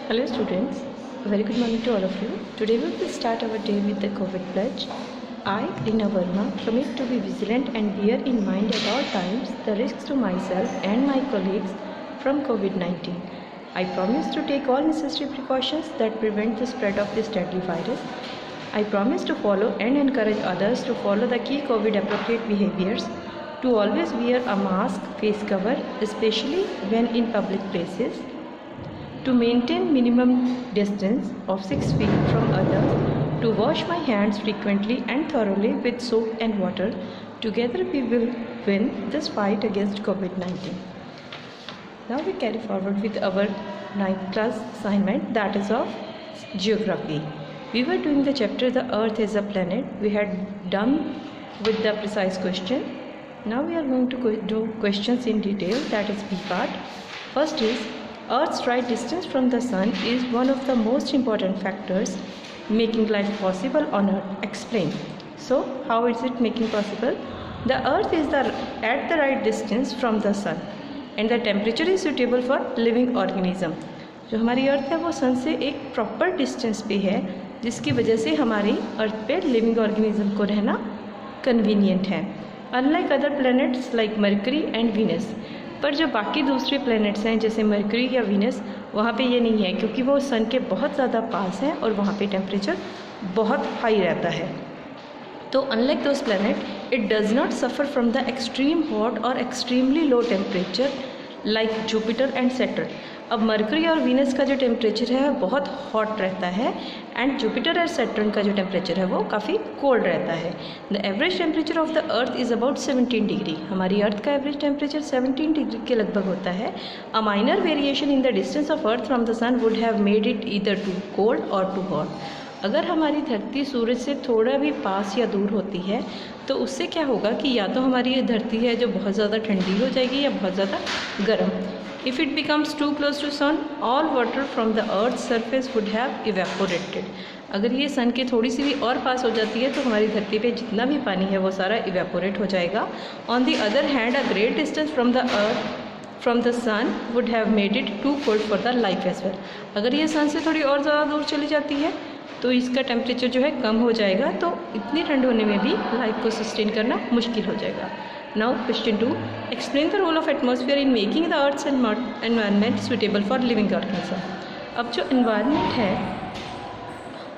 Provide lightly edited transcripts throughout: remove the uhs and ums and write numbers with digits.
Hello students, a very good morning to all of you. Today we will start our day with the COVID pledge. I, Reena Verma, commit to be vigilant and bear in mind at all times the risks to myself and my colleagues from COVID-19. I promise to take all necessary precautions that prevent the spread of this deadly virus. I promise to follow and encourage others to follow the key COVID appropriate behaviors, to always wear a mask, face cover, especially when in public places, to maintain minimum distance of 6 feet from others, to wash my hands frequently and thoroughly with soap and water. Together we will win this fight against COVID-19. Now we carry forward with our 9th class assignment, that is of geography. We were doing the chapter The Earth is a Planet. We had done with the precise question. Now we are going to do questions in detail, that is B part. First is, Earth's right distance from the Sun is one of the most important factors making life possible on Earth. Explain. So, how is it making possible? The Earth is at the right distance from the Sun and the temperature is suitable for living organism. जो हमारी अर्थ है वो सन से एक proper distance पे है, जिसकी वजह से हमारी अर्थ पे लिविंग ऑर्गेनिज्म को रहना कन्वीनियंट है, unlike other planets like mercury and Venus. पर जो बाकी दूसरे प्लैनेट्स हैं जैसे मरकरी या वीनस, वहाँ पे ये नहीं है क्योंकि वो सन के बहुत ज़्यादा पास है और वहाँ पे टेम्परेचर बहुत हाई रहता है। तो unlike those planet, it does not suffer from the extreme hot और extremely low temperature like Jupiter and Saturn. अब मरकरी और वीनस का जो टेम्परेचर है बहुत हॉट रहता है एंड जुपिटर और सैटर्न का जो टेम्परेचर है वो काफ़ी कोल्ड रहता है। The average temperature of the earth is about 17 degree. हमारी अर्थ का एवरेज टेम्परेचर 17 डिग्री के लगभग होता है। A minor variation in the distance of earth from the sun would have made it either too cold or too hot. अगर हमारी धरती सूरज से थोड़ा भी पास या दूर होती है तो उससे क्या होगा कि या तो हमारी ये धरती है जो बहुत ज़्यादा ठंडी हो जाएगी या बहुत ज़्यादा गर्म। If it becomes too close to sun, all water from the earth's surface would have evaporated. अगर ये सन के थोड़ी सी भी और पास हो जाती है तो हमारी धरती पे जितना भी पानी है वो सारा इवेपोरेट हो जाएगा। On the other hand, a great distance from the earth from the sun would have made it too cold for the life as well. अगर ये सन से थोड़ी और ज़्यादा दूर चली जाती है तो इसका टेम्परेचर जो है कम हो जाएगा, तो इतनी ठंड होने में भी लाइफ को सस्टेन करना मुश्किल हो जाएगा। Now question 2, explain the role of atmosphere in making the Earth's environment suitable for living organism. अब जो environment है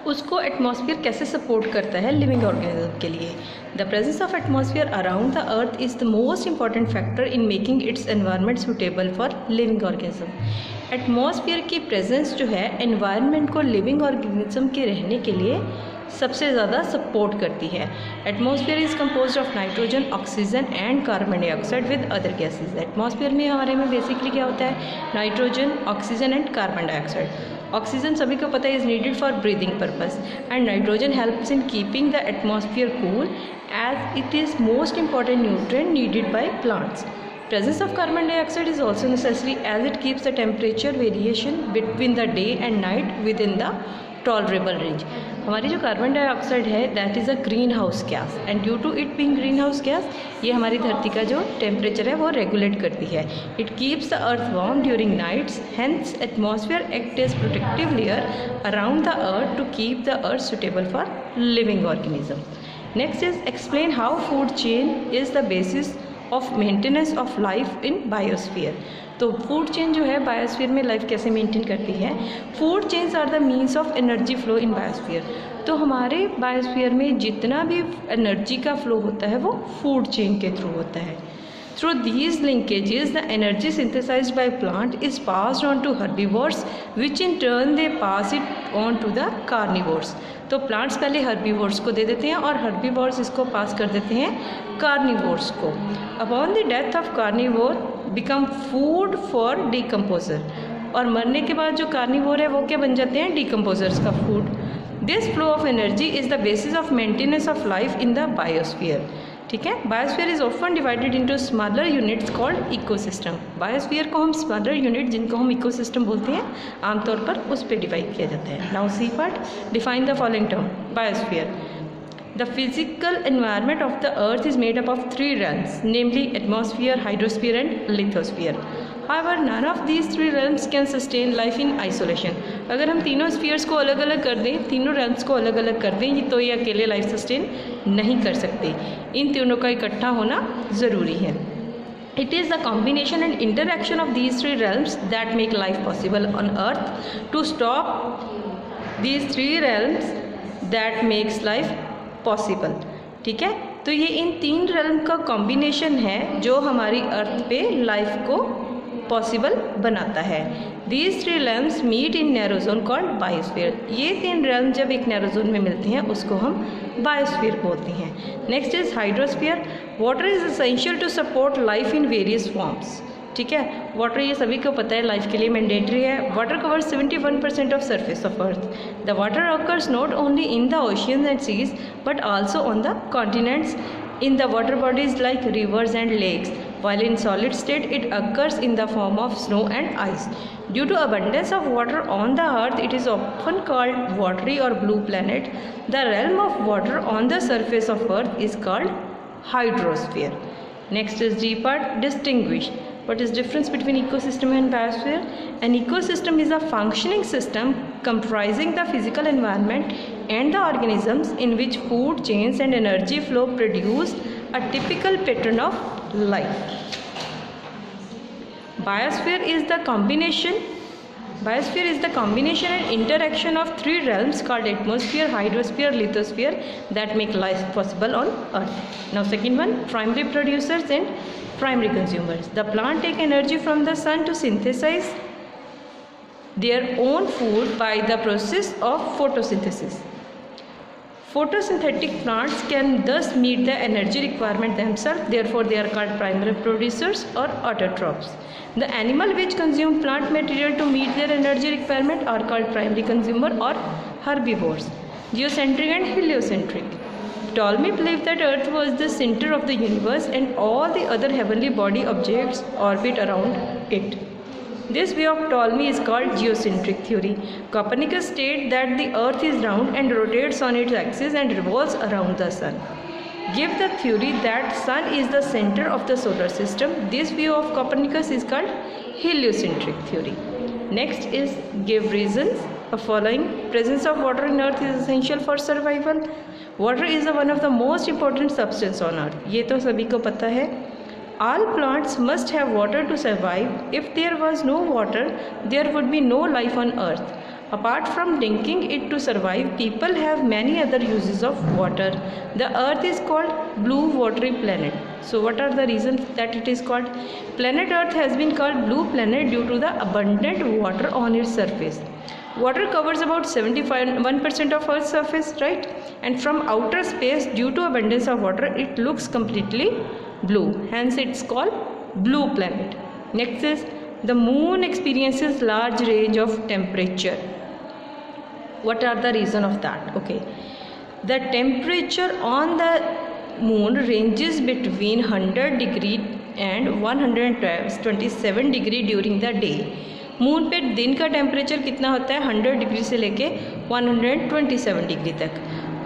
उसको एटमॉस्फेयर कैसे सपोर्ट करता है लिविंग ऑर्गेनिज्म के लिए। The presence of atmosphere around the earth is the most important factor in making it's environment suitable for living organism. Atmosphere की प्रेजेंस जो है एनवायरनमेंट को लिविंग ऑर्गेनिज्म के रहने के लिए सबसे ज़्यादा सपोर्ट करती है। Atmosphere is compose of nitrogen, oxygen and carbon dioxide with other gases. Atmosphere में हमारे में बेसिकली क्या होता है, nitrogen, oxygen and carbon dioxide. Oxygen सभी को पता है is needed for breathing purpose and nitrogen helps in keeping the atmosphere cool as it is most important nutrient needed by plants. Presence of carbon dioxide is also necessary as it keeps the temperature variation between the day and night within the tolerable range. हमारी जो carbon dioxide है that is a greenhouse gas and due to it being greenhouse gas ये हमारी धरती का जो temperature है वो रेगुलेट करती है। It keeps the earth warm during nights, hence atmosphere act as protective layer around the earth to keep the earth suitable for living organism. Next is explain how food chain is the basis of maintenance of life in biosphere. तो food chain जो है biosphere में life कैसे maintain करती है। Food chains are the means of energy flow in biosphere. तो हमारे biosphere में जितना भी एनर्जी का फ्लो होता है वो फूड चेन के थ्रू होता है। Through these linkages, the energy synthesized by plant is passed on to herbivores, which in turn they pass it on to the carnivores. तो प्लांट्स पहले हर्बीवोर्स को दे देते हैं और हर्बीवोर्स इसको पास कर देते हैं कार्निवोर्स को। Upon the death of carnivore become food for decomposer. और मरने के बाद जो कार्निवोर है वो क्या बन जाते हैं, डिकम्पोजर्स का food. This flow of energy is the basis of maintenance of life in the biosphere. ठीक है, biosphere is often divided into smaller units called ecosystem. Biosphere को हम स्मॉलर यूनिट जिनको हम इकोसिस्टम बोलते हैं आमतौर पर उस पर डिवाइड किया जाता है। Now C part, define the following term. Biosphere, the physical environment of the earth is made up of 3 realms, namely atmosphere, hydrosphere and lithosphere. However, none of these three realms can sustain life in isolation. अगर हम तीनों spheres को अलग अलग कर दें, तीनों realms को अलग अलग कर दें, तो ये अकेले लाइफ सस्टेन नहीं कर सकते. इन तीनों का इकट्ठा होना ज़रूरी है. It is the combination and interaction of these three realms that make life possible on earth. To stop these three realms that makes life possible. ठीक है, तो ये इन तीन realm का कॉम्बिनेशन है जो हमारी अर्थ पे लाइफ को पॉसिबल बनाता है. These three realms meet in narrow zone called biosphere. ये तीन realm जब एक narrow zone में मिलते हैं उसको हम biosphere बोलते हैं. Next is hydrosphere. Water is essential to support life in various forms. ठीक है, वाटर ये सभी को पता है लाइफ के लिए मैंडेटरी है. Water covers 71% of surface of earth. The water occurs not only in the oceans and seas but also on the continents, in the water bodies like rivers and lakes, while in solid state it occurs in the form of snow and ice. Due to abundance of water on the earth, it is often called watery or blue planet. The realm of water on the surface of earth is called hydrosphere. Next is D part, distinguish. What is difference between ecosystem and biosphere? An ecosystem is a functioning system comprising the physical environment and the organisms in which food chains and energy flow produce a typical pattern of life. Biosphere is the combination and interaction of three realms called atmosphere, hydrosphere, lithosphere that make life possible on earth. Now second one, primary producers and primary consumers. The plant take energy from the sun to synthesize their own food by the process of photosynthesis. Photosynthetic plants can thus meet the energy requirement themselves, therefore they are called primary producers or autotrophs. The animal which consume plant material to meet their energy requirement are called primary consumer or herbivores. Geocentric and heliocentric. Ptolemy believed that Earth was the center of the universe and all the other heavenly body objects orbit around it. This view of Ptolemy is called geocentric theory. Copernicus stated that the Earth is round and rotates on its axis and revolves around the Sun. Give the theory that Sun is the center of the solar system. This view of Copernicus is called heliocentric theory. Next is give reasons. The following: presence of water in Earth is essential for survival. Water is one of the most important substance on Earth. ये तो सभी को पता है. All plants must have water to survive. If there was no water, there would be no life on Earth. Apart from drinking it to survive, people have many other uses of water. The Earth is called blue watery planet. So what are the reasons that it is called? Planet Earth has been called blue planet due to the abundant water on its surface. Water covers about 71% of Earth's surface, right? And from outer space, due to abundance of water, it looks completely blue. Hence, it's called blue planet. Next is the moon experiences large range of temperature. What are the reason of that? Okay, the temperature on the moon ranges between 100 degree and 127 degree during the day. Moon पे दिन का temperature कितना होता है? 100 degree से लेके 127 degree तक,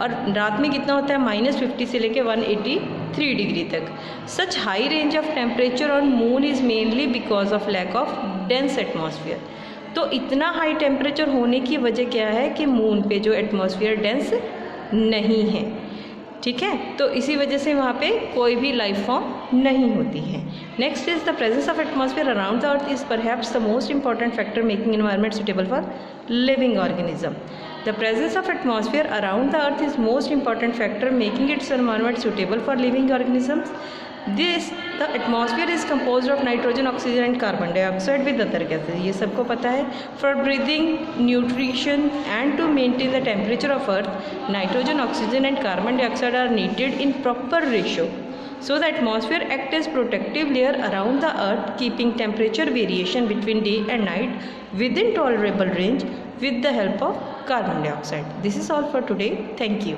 और रात में कितना होता है? -50 से लेके 183 डिग्री तक. Such high range of temperature on moon is mainly because of lack of dense atmosphere. तो इतना हाई टेम्परेचर होने की वजह क्या है कि मून पे जो एटमॉस्फेयर डेंस नहीं है. ठीक है, तो इसी वजह से वहाँ पे कोई भी लाइफ फॉर्म नहीं होती है. Next is the presence of atmosphere around the earth is perhaps the most important factor making environment suitable for living organism. The presence of atmosphere around the earth is most important factor making it's environment suitable for living organisms. the atmosphere is composed of nitrogen, oxygen and carbon dioxide with other gases. ये सबको पता है. For breathing, nutrition and to maintain the temperature of earth, nitrogen, oxygen and carbon dioxide are needed in proper ratio. So the atmosphere acts as protective layer around the earth, keeping temperature variation between day and night within tolerable range with the help of carbon dioxide. This is all for today. Thank you.